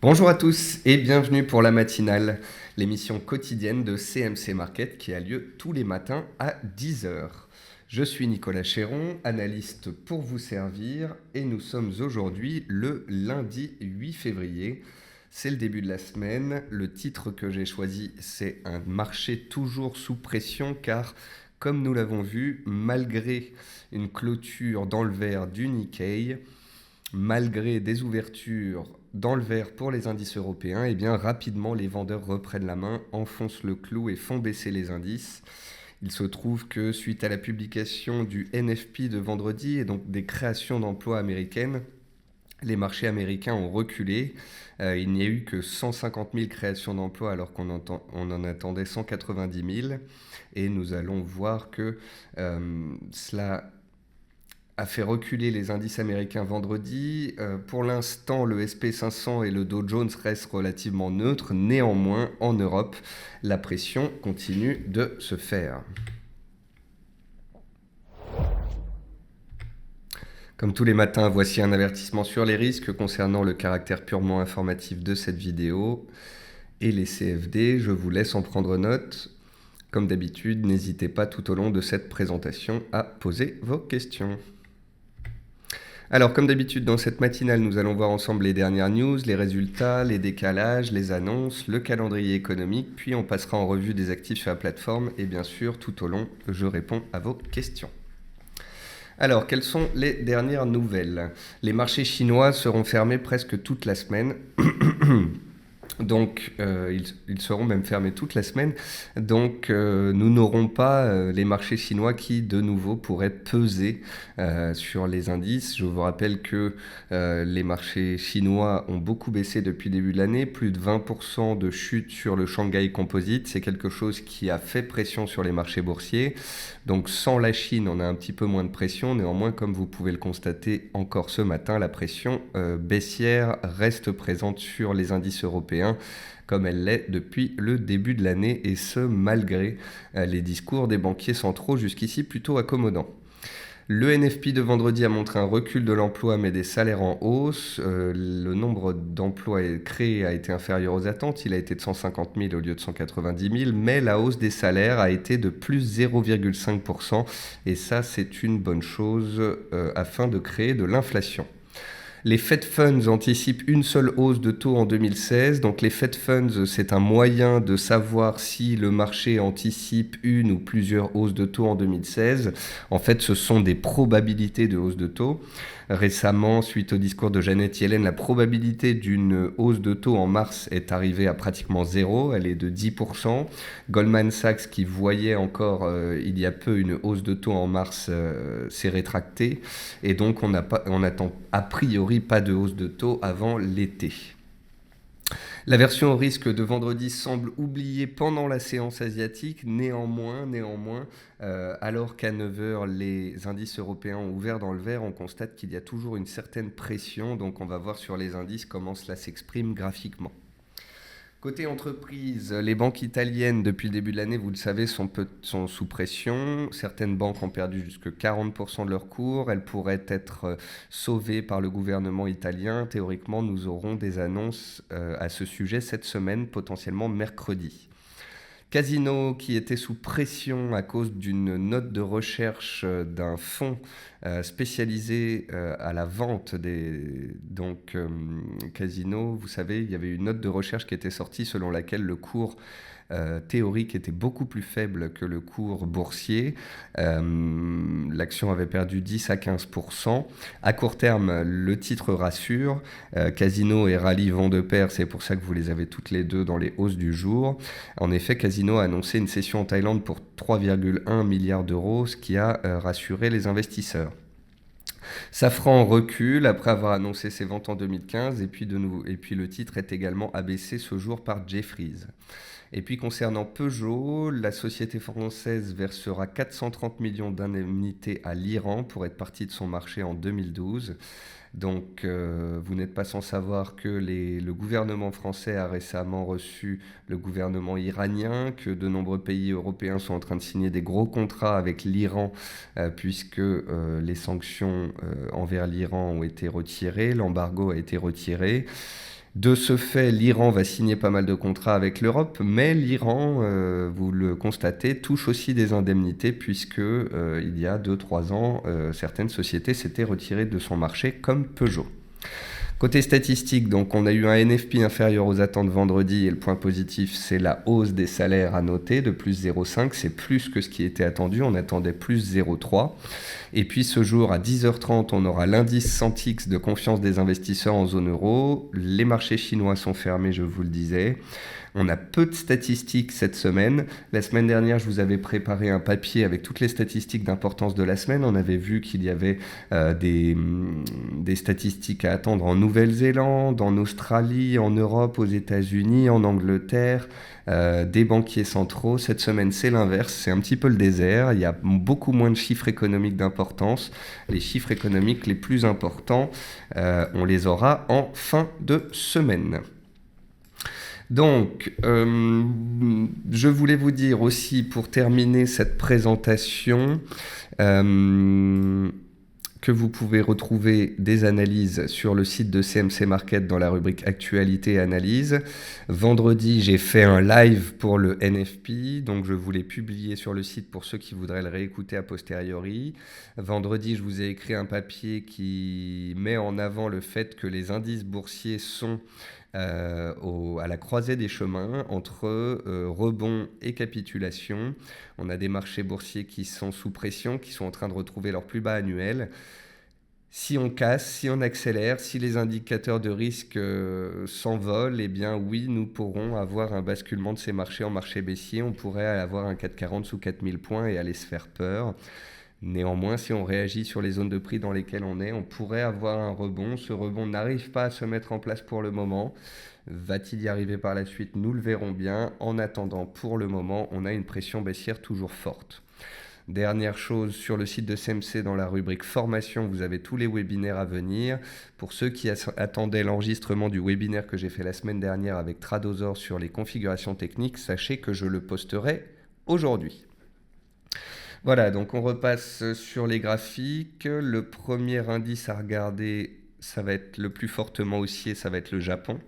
Bonjour à tous et bienvenue pour la matinale, l'émission quotidienne de CMC Market qui a lieu tous les matins à 10 heures. Je suis Nicolas Chéron, analyste pour vous servir et nous sommes aujourd'hui le lundi 8 février. C'est le début de la semaine. Le titre que j'ai choisi, c'est un marché toujours sous pression car, comme nous l'avons vu, malgré une clôture dans le vert du Nikkei, malgré des ouvertures dans le vert pour les indices européens, et bien rapidement les vendeurs reprennent la main, enfoncent le clou et font baisser les indices. Il se trouve que suite à la publication du NFP de vendredi et donc des créations d'emplois américaines, les marchés américains ont reculé. Il n'y a eu que 150 000 créations d'emplois alors qu'on en attendait 190 000. Et nous allons voir que cela a fait reculer les indices américains vendredi. Pour l'instant, le SP500 et le Dow Jones restent relativement neutres. Néanmoins, en Europe, la pression continue de se faire. Comme tous les matins, voici un avertissement sur les risques concernant le caractère purement informatif de cette vidéo et les CFD. Je vous laisse en prendre note. Comme d'habitude, n'hésitez pas tout au long de cette présentation à poser vos questions. Alors, comme d'habitude, dans cette matinale, nous allons voir ensemble les dernières news, les résultats, les décalages, les annonces, le calendrier économique, puis on passera en revue des actifs sur la plateforme et bien sûr, tout au long, je réponds à vos questions. Alors, quelles sont les dernières nouvelles ? Les marchés chinois seront fermés presque toute la semaine. Donc, ils seront même fermés toute la semaine. Donc, nous n'aurons pas les marchés chinois qui, de nouveau, pourraient peser sur les indices. Je vous rappelle que les marchés chinois ont beaucoup baissé depuis le début de l'année. Plus de 20% de chute sur le Shanghai Composite. C'est quelque chose qui a fait pression sur les marchés boursiers. Donc, sans la Chine, on a un petit peu moins de pression. Néanmoins, comme vous pouvez le constater encore ce matin, la pression baissière reste présente sur les indices européens, comme elle l'est depuis le début de l'année, et ce malgré les discours des banquiers centraux jusqu'ici plutôt accommodants. Le NFP de vendredi a montré un recul de l'emploi mais des salaires en hausse. Le nombre d'emplois créés a été inférieur aux attentes. Il a été de 150 000 au lieu de 190 000, mais la hausse des salaires a été de plus 0,5%. Et ça, c'est une bonne chose afin de créer de l'inflation. Les Fed Funds anticipent une seule hausse de taux en 2016. Donc les Fed Funds, c'est un moyen de savoir si le marché anticipe une ou plusieurs hausses de taux en 2016. En fait, ce sont des probabilités de hausse de taux. Récemment, suite au discours de Janet Yellen, la probabilité d'une hausse de taux en mars est arrivée à pratiquement zéro. Elle est de 10%. Goldman Sachs, qui voyait encore il y a peu une hausse de taux en mars, s'est rétracté. Et donc, on n'attend a priori pas de hausse de taux avant l'été. La version au risque de vendredi semble oubliée pendant la séance asiatique. Néanmoins, alors qu'à 9 heures, les indices européens ont ouvert dans le vert, on constate qu'il y a toujours une certaine pression. Donc on va voir sur les indices comment cela s'exprime graphiquement. Côté entreprise, les banques italiennes, depuis le début de l'année, vous le savez, sont sous pression. Certaines banques ont perdu jusque 40% de leur cours. Elles pourraient être sauvées par le gouvernement italien. Théoriquement, nous aurons des annonces à ce sujet cette semaine, potentiellement mercredi. Casino, qui était sous pression à cause d'une note de recherche d'un fonds spécialisé à la vente des... Donc, Casino, vous savez, il y avait une note de recherche qui était sortie selon laquelle le cours théorique était beaucoup plus faible que le cours boursier. L'action avait perdu 10 à 15%. À court terme, le titre rassure. Casino et Rallye vont de pair, c'est pour ça que vous les avez toutes les deux dans les hausses du jour. En effet, Casino a annoncé une cession en Thaïlande pour 3,1 milliards d'euros, ce qui a rassuré les investisseurs. Safran recule après avoir annoncé ses ventes en 2015 et puis le titre est également abaissé ce jour par Jefferies. Et puis concernant Peugeot, la société française versera 430 millions d'indemnités à l'Iran pour être partie de son marché en 2012. Donc vous n'êtes pas sans savoir que le gouvernement français a récemment reçu le gouvernement iranien, que de nombreux pays européens sont en train de signer des gros contrats avec l'Iran puisque les sanctions envers l'Iran ont été retirées, l'embargo a été retiré. De ce fait, l'Iran va signer pas mal de contrats avec l'Europe, mais l'Iran, vous le constatez, touche aussi des indemnités puisque il y a 2 3 ans, certaines sociétés s'étaient retirées de son marché comme Peugeot. Côté statistique, donc on a eu un NFP inférieur aux attentes vendredi et le point positif, c'est la hausse des salaires à noter de plus 0,5. C'est plus que ce qui était attendu, on attendait plus 0,3. Et puis ce jour à 10h30, on aura l'indice Sentix de confiance des investisseurs en zone euro. Les marchés chinois sont fermés, je vous le disais. On a peu de statistiques cette semaine. La semaine dernière, je vous avais préparé un papier avec toutes les statistiques d'importance de la semaine. On avait vu qu'il y avait des statistiques à attendre en Nouvelle-Zélande, en Australie, en Europe, aux États-Unis, en Angleterre, des banquiers centraux. Cette semaine, c'est l'inverse. C'est un petit peu le désert. Il y a beaucoup moins de chiffres économiques d'importance. Les chiffres économiques les plus importants, on les aura en fin de semaine. Donc, je voulais vous dire aussi, pour terminer cette présentation, que vous pouvez retrouver des analyses sur le site de CMC Market dans la rubrique Actualité et Analyse. Vendredi, j'ai fait un live pour le NFP, donc je vous l'ai publié sur le site pour ceux qui voudraient le réécouter a posteriori. Vendredi, je vous ai écrit un papier qui met en avant le fait que les indices boursiers sont à la croisée des chemins entre rebond et capitulation. On a des marchés boursiers qui sont sous pression, qui sont en train de retrouver leur plus bas annuel. Si on casse, si on accélère, si les indicateurs de risque s'envolent, eh bien oui, nous pourrons avoir un basculement de ces marchés en marché baissier. On pourrait avoir un 440 sous 4000 points et aller se faire peur. Néanmoins, si on réagit sur les zones de prix dans lesquelles on est, on pourrait avoir un rebond. Ce rebond n'arrive pas à se mettre en place pour le moment. Va-t-il y arriver par la suite? Nous le verrons bien. En attendant, pour le moment, on a une pression baissière toujours forte. Dernière chose, sur le site de CMC, dans la rubrique formation, vous avez tous les webinaires à venir. Pour ceux qui attendaient l'enregistrement du webinaire que j'ai fait la semaine dernière avec Tradosor sur les configurations techniques, sachez que je le posterai aujourd'hui. Voilà, donc on repasse sur les graphiques. Le premier indice à regarder, ça va être le plus fortement haussier, ça va être le Japon.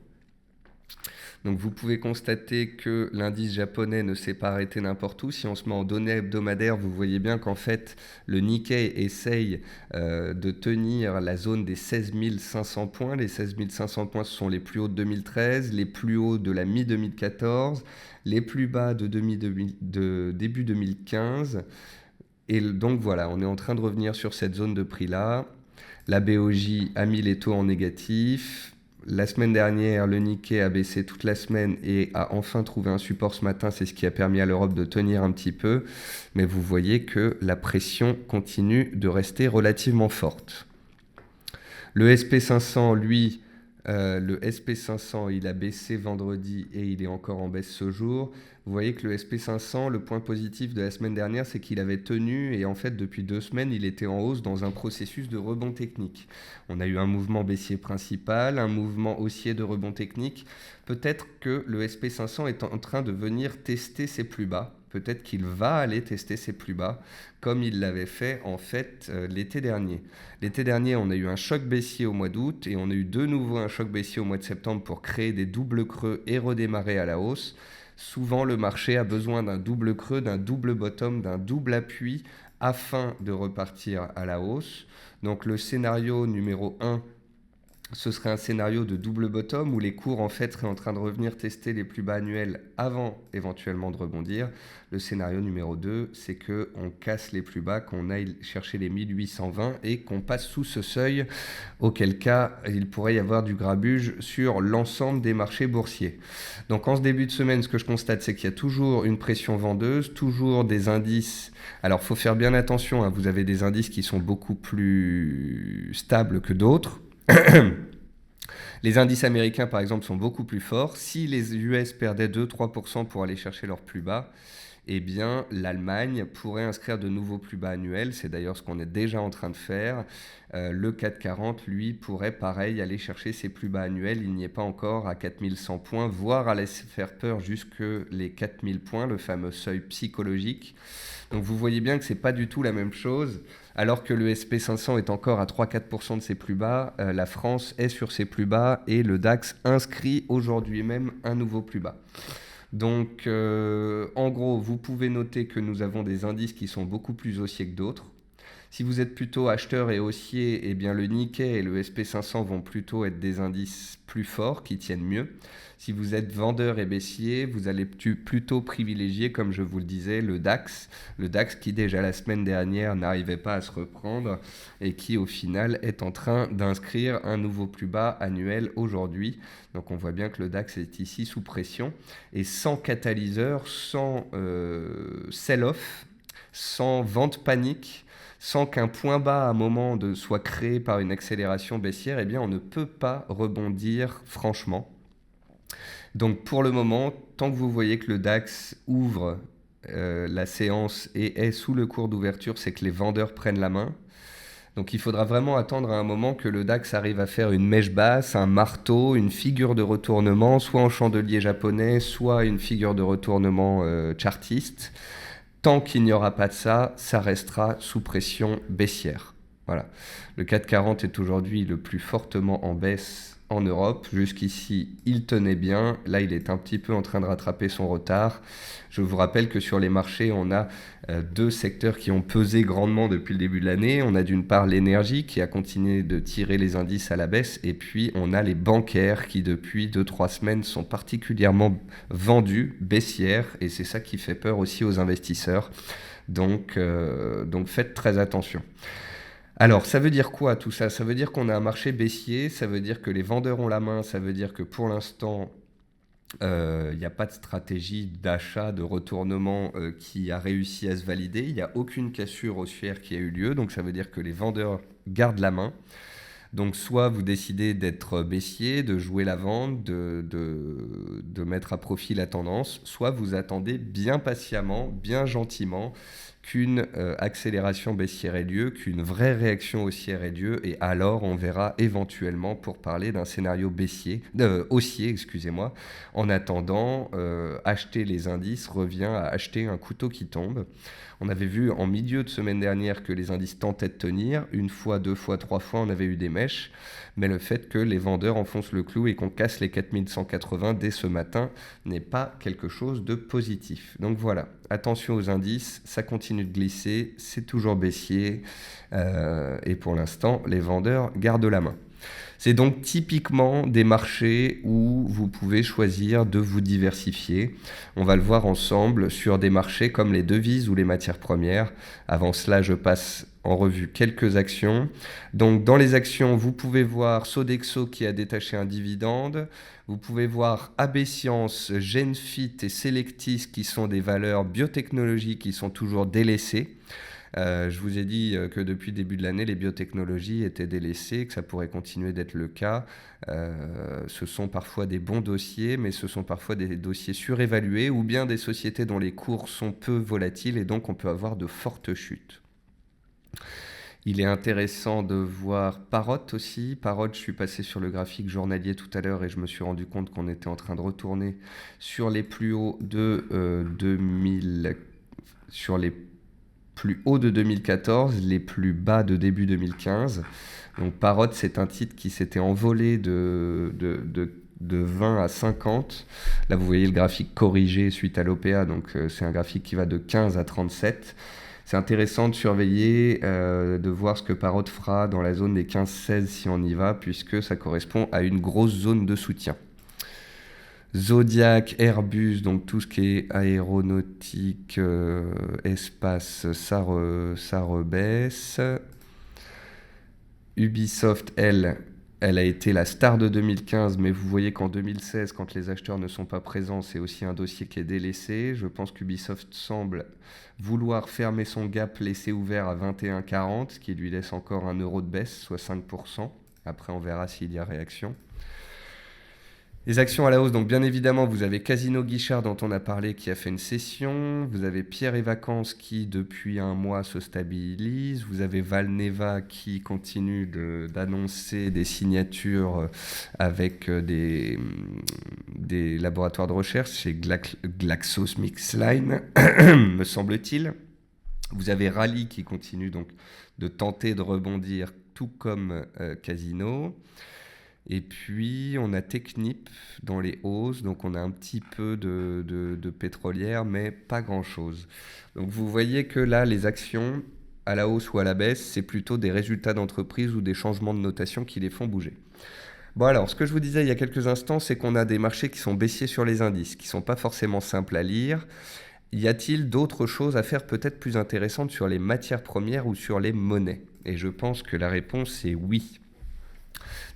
Donc vous pouvez constater que l'indice japonais ne s'est pas arrêté n'importe où. Si on se met en données hebdomadaires, vous voyez bien qu'en fait, le Nikkei essaye de tenir la zone des 16 500 points. Les 16 500 points, ce sont les plus hauts de 2013, les plus hauts de la mi-2014, les plus bas de début 2015. Et donc voilà, on est en train de revenir sur cette zone de prix-là. La BOJ a mis les taux en négatif. La semaine dernière, le Nikkei a baissé toute la semaine et a enfin trouvé un support ce matin. C'est ce qui a permis à l'Europe de tenir un petit peu. Mais vous voyez que la pression continue de rester relativement forte. Le SP500, lui, le SP500, il a baissé vendredi et il est encore en baisse ce jour. Vous voyez que le SP500, le point positif de la semaine dernière, c'est qu'il avait tenu et en fait depuis 2 semaines, il était en hausse dans un processus de rebond technique. On a eu un mouvement baissier principal, un mouvement haussier de rebond technique. Peut-être que le SP500 est en train de venir tester ses plus bas. Peut-être qu'il va aller tester ses plus bas, comme il l'avait fait en fait l'été dernier. L'été dernier, on a eu un choc baissier au mois d'août et on a eu de nouveau un choc baissier au mois de septembre pour créer des doubles creux et redémarrer à la hausse. Souvent, le marché a besoin d'un double creux, d'un double bottom, d'un double appui afin de repartir à la hausse. Donc le scénario numéro 1, ce serait un scénario de double bottom où les cours en fait seraient en train de revenir tester les plus bas annuels avant éventuellement de rebondir. Le scénario numéro 2, c'est qu'on casse les plus bas, qu'on aille chercher les 1820 et qu'on passe sous ce seuil, auquel cas il pourrait y avoir du grabuge sur l'ensemble des marchés boursiers. Donc en ce début de semaine, ce que je constate, c'est qu'il y a toujours une pression vendeuse, toujours des indices. Alors il faut faire bien attention, hein, vous avez des indices qui sont beaucoup plus stables que d'autres. Les indices américains, par exemple, sont beaucoup plus forts. Si les US perdaient 2-3% pour aller chercher leur plus bas, eh bien l'Allemagne pourrait inscrire de nouveaux plus bas annuels. C'est d'ailleurs ce qu'on est déjà en train de faire. Le CAC 40, lui, pourrait pareil aller chercher ses plus bas annuels. Il n'y est pas encore à 4100 points, voire à laisser faire peur jusque les 4000 points, le fameux seuil psychologique. Donc vous voyez bien que ce n'est pas du tout la même chose. Alors que le SP500 est encore à 3-4% de ses plus bas, la France est sur ses plus bas et le DAX inscrit aujourd'hui même un nouveau plus bas. Donc en gros, vous pouvez noter que nous avons des indices qui sont beaucoup plus haussiers que d'autres. Si vous êtes plutôt acheteur et haussier, eh bien le Nikkei et le SP500 vont plutôt être des indices plus forts qui tiennent mieux. Si vous êtes vendeur et baissier, vous allez plutôt privilégier, comme je vous le disais, le DAX. Le DAX qui déjà la semaine dernière n'arrivait pas à se reprendre et qui au final est en train d'inscrire un nouveau plus bas annuel aujourd'hui. Donc on voit bien que le DAX est ici sous pression et sans catalyseur, sans sell-off, sans vente panique, sans qu'un point bas à un moment soit créé par une accélération baissière, eh bien on ne peut pas rebondir franchement. Donc pour le moment, tant que vous voyez que le DAX ouvre la séance et est sous le cours d'ouverture, c'est que les vendeurs prennent la main. Donc il faudra vraiment attendre à un moment que le DAX arrive à faire une mèche basse, un marteau, une figure de retournement, soit en chandelier japonais, soit une figure de retournement chartiste. Tant qu'il n'y aura pas de ça, ça restera sous pression baissière. Voilà. Le CAC 40 est aujourd'hui le plus fortement en baisse en Europe. Jusqu'ici, il tenait bien. Là, il est un petit peu en train de rattraper son retard. Je vous rappelle que sur les marchés, on a deux secteurs qui ont pesé grandement depuis le début de l'année. On a d'une part l'énergie qui a continué de tirer les indices à la baisse. Et puis, on a les bancaires qui, depuis 2-3 semaines, sont particulièrement vendus, baissières. Et c'est ça qui fait peur aussi aux investisseurs. Donc faites très attention. Alors, ça veut dire quoi tout ça? Ça veut dire qu'on a un marché baissier, ça veut dire que les vendeurs ont la main, ça veut dire que pour l'instant, il n'y a pas de stratégie d'achat, de retournement qui a réussi à se valider. Il n'y a aucune cassure haussière qui a eu lieu, donc ça veut dire que les vendeurs gardent la main. Donc soit vous décidez d'être baissier, de jouer la vente, de mettre à profit la tendance, soit vous attendez bien patiemment, bien gentiment qu'une accélération baissière ait lieu, qu'une vraie réaction haussière ait lieu, et alors on verra éventuellement pour parler d'un scénario haussier, excusez-moi. En attendant, acheter les indices revient à acheter un couteau qui tombe. On avait vu en milieu de semaine dernière que les indices tentaient de tenir. Une fois, deux fois, trois fois, on avait eu des mèches. Mais le fait que les vendeurs enfoncent le clou et qu'on casse les 4180 dès ce matin n'est pas quelque chose de positif. Donc voilà, attention aux indices, ça continue de glisser, c'est toujours baissier. Et pour l'instant, les vendeurs gardent la main. C'est donc typiquement des marchés où vous pouvez choisir de vous diversifier. On va le voir ensemble sur des marchés comme les devises ou les matières premières. Avant cela, je passe en revue quelques actions. Donc dans les actions, vous pouvez voir Sodexo qui a détaché un dividende. Vous pouvez voir AB Science, Genfit et Selectis qui sont des valeurs biotechnologiques qui sont toujours délaissées. Je vous ai dit que depuis le début de l'année, les biotechnologies étaient délaissées, que ça pourrait continuer d'être le cas. Ce sont parfois des bons dossiers, mais ce sont parfois des dossiers surévalués ou bien des sociétés dont les cours sont peu volatiles et donc on peut avoir de fortes chutes. Il est intéressant de voir Parrot aussi. Parrot, je suis passé sur le graphique journalier tout à l'heure et je me suis rendu compte qu'on était en train de retourner sur les plus hauts de 2000, sur les plus hauts de 2014, les plus bas de début 2015. Donc Parrot, c'est un titre qui s'était envolé de 20 à 50. Là, vous voyez le graphique corrigé suite à l'OPA, donc c'est un graphique qui va de 15 à 37. C'est intéressant de surveiller, de voir ce que Parrot fera dans la zone des 15-16 si on y va, puisque ça correspond à une grosse zone de soutien. Zodiac, Airbus, donc tout ce qui est aéronautique, espace, ça rebaisse. Ubisoft, elle a été la star de 2015, mais vous voyez qu'en 2016, quand les acheteurs ne sont pas présents, c'est aussi un dossier qui est délaissé. Je pense qu'Ubisoft semble vouloir fermer son gap laissé ouvert à 21,40, ce qui lui laisse encore 1 euro de baisse, soit 5%. Après, on verra s'il y a réaction. Les actions à la hausse, donc bien évidemment, vous avez Casino Guichard dont on a parlé qui a fait une session, vous avez Pierre et Vacances qui depuis un mois se stabilise, vous avez Valneva qui continue d'annoncer des signatures avec des laboratoires de recherche chez GlaxoSmithKline, me semble-t-il. Vous avez Rally qui continue donc de tenter de rebondir tout comme Casino. Et puis, on a Technip dans les hausses, donc on a un petit peu de pétrolière, mais pas grand-chose. Donc vous voyez que là, les actions, à la hausse ou à la baisse, c'est plutôt des résultats d'entreprise ou des changements de notation qui les font bouger. Bon alors, ce que je vous disais il y a quelques instants, c'est qu'on a des marchés qui sont baissiers sur les indices, qui ne sont pas forcément simples à lire. Y a-t-il d'autres choses à faire peut-être plus intéressantes sur les matières premières ou sur les monnaies? Et je pense que la réponse est oui.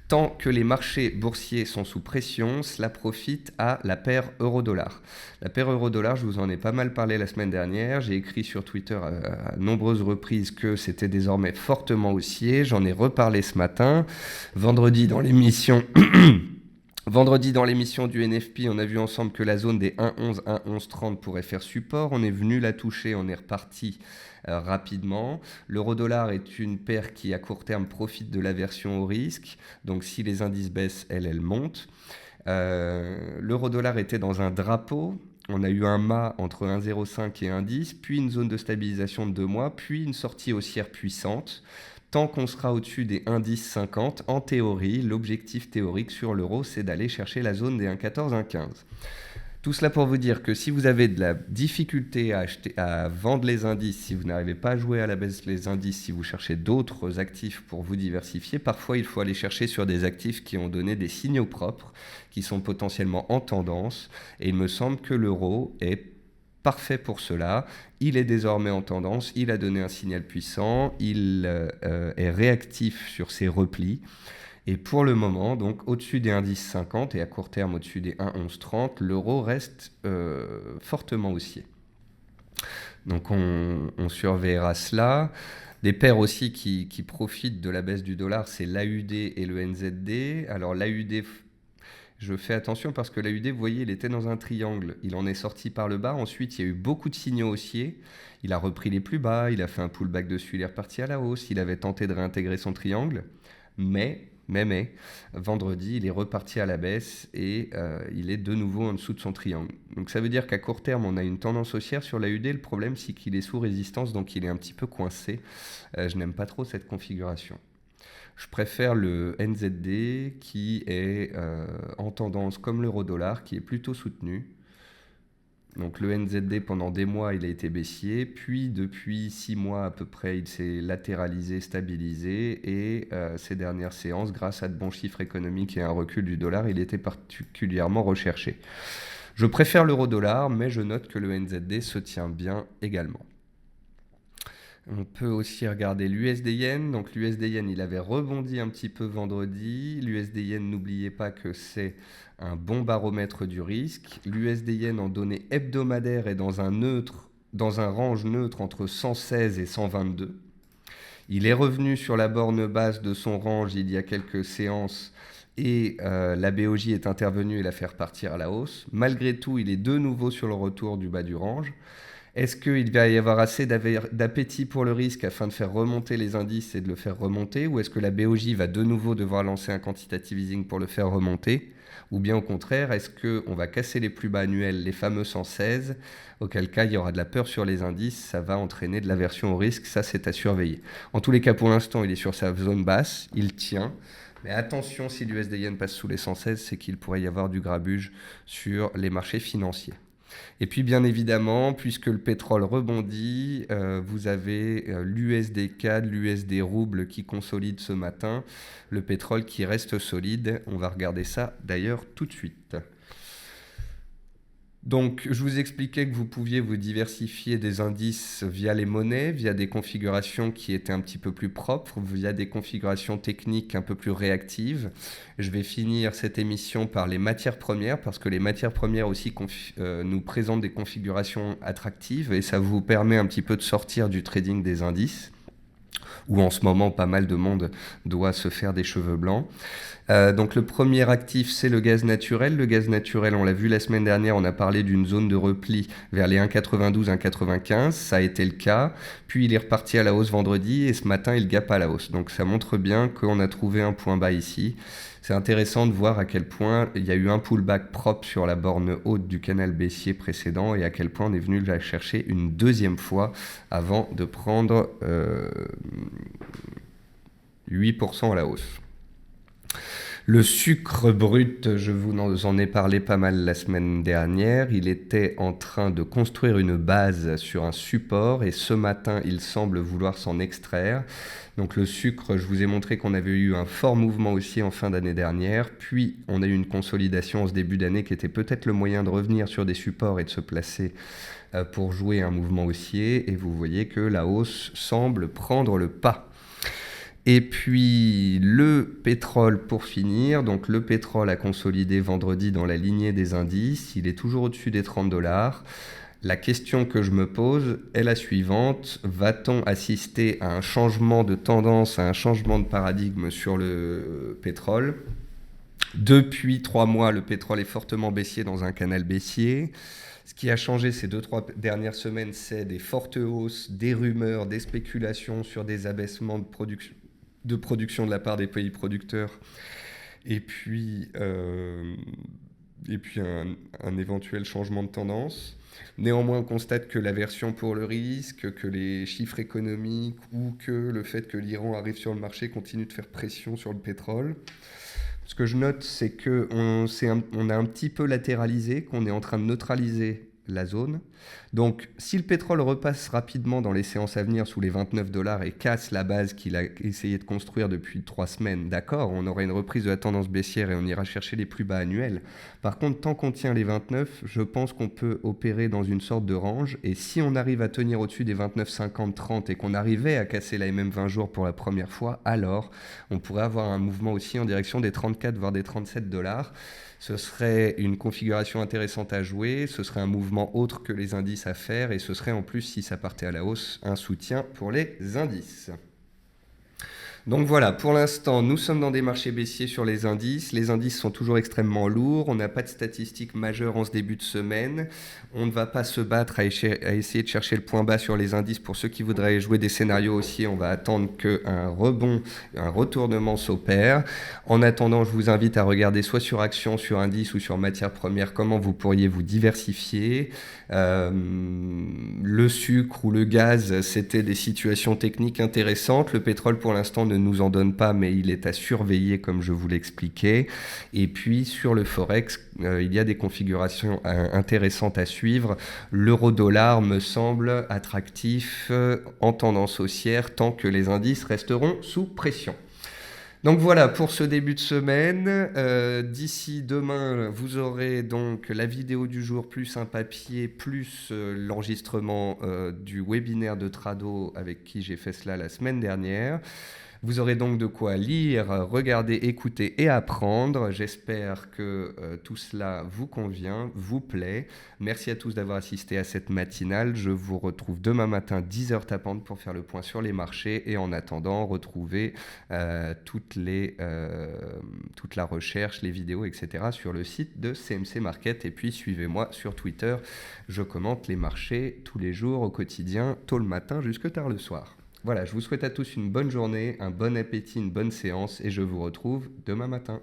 Tant que les marchés boursiers sont sous pression, cela profite à la paire euro-dollar. La paire euro-dollar, je vous en ai pas mal parlé la semaine dernière. J'ai écrit sur Twitter à nombreuses reprises que c'était désormais fortement haussier. J'en ai reparlé ce matin. Vendredi dans l'émission... Vendredi, dans l'émission du NFP, on a vu ensemble que la zone des 1,11, 1,11,30 pourrait faire support. On est venu la toucher, on est reparti rapidement. L'euro-dollar est une paire qui, à court terme, profite de l'aversion au risque. Donc, si les indices baissent, elle monte. L'euro-dollar était dans un drapeau. On a eu un mât entre 1,05 et 1,10, puis une zone de stabilisation de 2 mois, puis une sortie haussière puissante. Tant qu'on sera au-dessus des 1,1050, en théorie, l'objectif théorique sur l'euro, c'est d'aller chercher la zone des 1,14, 1,15. Tout cela pour vous dire que si vous avez de la difficulté à vendre les indices, si vous n'arrivez pas à jouer à la baisse les indices, si vous cherchez d'autres actifs pour vous diversifier, parfois il faut aller chercher sur des actifs qui ont donné des signaux propres, qui sont potentiellement en tendance. Et il me semble que l'euro est parfait pour cela. Il est désormais en tendance, il a donné un signal puissant, il est réactif sur ses replis. Et pour le moment, donc au-dessus des 1,1050 et à court terme au-dessus des 1,1130, l'euro reste fortement haussier. Donc on surveillera cela. Des paires aussi qui profitent de la baisse du dollar, c'est l'AUD et le NZD. Alors l'AUD, je fais attention parce que l'AUD, vous voyez, il était dans un triangle. Il en est sorti par le bas. Ensuite, il y a eu beaucoup de signaux haussiers. Il a repris les plus bas. Il a fait un pullback dessus. Il est reparti à la hausse. Il avait tenté de réintégrer son triangle. Mais, vendredi, il est reparti à la baisse et il est de nouveau en dessous de son triangle. Donc ça veut dire qu'à court terme, on a une tendance haussière sur l'AUD. Le problème, c'est qu'il est sous résistance, donc il est un petit peu coincé. Je n'aime pas trop cette configuration. Je préfère le NZD qui est en tendance comme l'euro-dollar, qui est plutôt soutenu. Donc le NZD, pendant des mois, il a été baissier, puis depuis 6 mois à peu près, il s'est latéralisé, stabilisé, et ces dernières séances, grâce à de bons chiffres économiques et un recul du dollar, il était particulièrement recherché. Je préfère l'euro-dollar, mais je note que le NZD se tient bien également. On peut aussi regarder l'USD-Yen. Donc l'USD-Yen, il avait rebondi un petit peu vendredi. L'USD-Yen, n'oubliez pas que c'est un bon baromètre du risque. L'USD-Yen en données hebdomadaires est dans un range neutre entre 116 et 122. Il est revenu sur la borne basse de son range il y a quelques séances et la BOJ est intervenue et l'a fait repartir à la hausse. Malgré tout, il est de nouveau sur le retour du bas du range. Est-ce qu'il va y avoir assez d'appétit pour le risque afin de faire remonter les indices et de le faire remonter? Ou est-ce que la BOJ va de nouveau devoir lancer un quantitative easing pour le faire remonter? Ou bien au contraire, est-ce qu'on va casser les plus bas annuels, les fameux 116, auquel cas il y aura de la peur sur les indices, ça va entraîner de l'aversion au risque, ça c'est à surveiller. En tous les cas, pour l'instant, il est sur sa zone basse, il tient. Mais attention, si l'USD-Yen passe sous les 116, c'est qu'il pourrait y avoir du grabuge sur les marchés financiers. Et puis bien évidemment, puisque le pétrole rebondit, vous avez l'USD CAD, l'USD rouble qui consolide ce matin, le pétrole qui reste solide. On va regarder ça d'ailleurs tout de suite. Donc, je vous expliquais que vous pouviez vous diversifier des indices via les monnaies, via des configurations qui étaient un petit peu plus propres, via des configurations techniques un peu plus réactives. Je vais finir cette émission par les matières premières, parce que les matières premières aussi nous présentent des configurations attractives et ça vous permet un petit peu de sortir du trading des indices. où en ce moment pas mal de monde doit se faire des cheveux blancs. Donc le premier actif, c'est le gaz naturel. Le gaz naturel, on l'a vu la semaine dernière, on a parlé d'une zone de repli vers les 1,92, 1,95. Ça a été le cas. Puis il est reparti à la hausse vendredi et ce matin, il gappe à la hausse. Donc ça montre bien qu'on a trouvé un point bas ici. C'est intéressant de voir à quel point il y a eu un pullback propre sur la borne haute du canal baissier précédent et à quel point on est venu la chercher une deuxième fois avant de prendre 8% à la hausse. Le sucre brut, je vous en ai parlé pas mal la semaine dernière. Il était en train de construire une base sur un support et ce matin, il semble vouloir s'en extraire. Donc le sucre, je vous ai montré qu'on avait eu un fort mouvement aussi en fin d'année dernière. Puis on a eu une consolidation en ce début d'année qui était peut-être le moyen de revenir sur des supports et de se placer pour jouer un mouvement haussier. Et vous voyez que la hausse semble prendre le pas. Et puis le pétrole pour finir, donc le pétrole a consolidé vendredi dans la lignée des indices, il est toujours au-dessus des $30. La question que je me pose est la suivante, va-t-on assister à un changement de tendance, à un changement de paradigme sur le pétrole ? Depuis 3 mois, le pétrole est fortement baissier dans un canal baissier. Ce qui a changé ces 2-3 dernières semaines, c'est des fortes hausses, des rumeurs, des spéculations sur des abaissements de production de la part des pays producteurs et puis un éventuel changement de tendance. Néanmoins, on constate que l'aversion pour le risque, que les chiffres économiques ou que le fait que l'Iran arrive sur le marché continue de faire pression sur le pétrole. Ce que je note, c'est qu'on a un petit peu latéralisé, qu'on est en train de neutraliser la zone. Donc, si le pétrole repasse rapidement dans les séances à venir sous les $29 et casse la base qu'il a essayé de construire depuis 3 semaines, d'accord, on aura une reprise de la tendance baissière et on ira chercher les plus bas annuels. Par contre, tant qu'on tient les 29, je pense qu'on peut opérer dans une sorte de range. Et si on arrive à tenir au-dessus des 29,50, 30 et qu'on arrivait à casser la MM 20 jours pour la première fois, alors on pourrait avoir un mouvement aussi en direction des 34 voire des $37. Ce serait une configuration intéressante à jouer, ce serait un mouvement autre que les indices à faire et ce serait en plus, si ça partait à la hausse, un soutien pour les indices. Donc voilà, pour l'instant, nous sommes dans des marchés baissiers sur les indices. Les indices sont toujours extrêmement lourds. On n'a pas de statistiques majeures en ce début de semaine. On ne va pas se battre à essayer de chercher le point bas sur les indices. Pour ceux qui voudraient jouer des scénarios aussi, on va attendre qu'un rebond, un retournement s'opère. En attendant, je vous invite à regarder soit sur actions, sur indices ou sur matières premières, comment vous pourriez vous diversifier. Le sucre ou le gaz, c'était des situations techniques intéressantes. Le pétrole, pour l'instant, ne nous en donne pas, mais il est à surveiller, comme je vous l'expliquais. Et puis, sur le Forex, il y a des configurations intéressantes à suivre. L'euro-dollar me semble attractif en tendance haussière tant que les indices resteront sous pression. Donc voilà pour ce début de semaine. D'ici demain, vous aurez donc la vidéo du jour plus un papier plus l'enregistrement du webinaire de Trado avec qui j'ai fait cela la semaine dernière. Vous aurez donc de quoi lire, regarder, écouter et apprendre. J'espère que tout cela vous convient, vous plaît. Merci à tous d'avoir assisté à cette matinale. Je vous retrouve demain matin 10h tapante pour faire le point sur les marchés. Et en attendant, retrouvez toute la recherche, les vidéos, etc. sur le site de CMC Market. Et puis suivez-moi sur Twitter. Je commente les marchés tous les jours au quotidien, tôt le matin jusque tard le soir. Voilà, je vous souhaite à tous une bonne journée, un bon appétit, une bonne séance et je vous retrouve demain matin.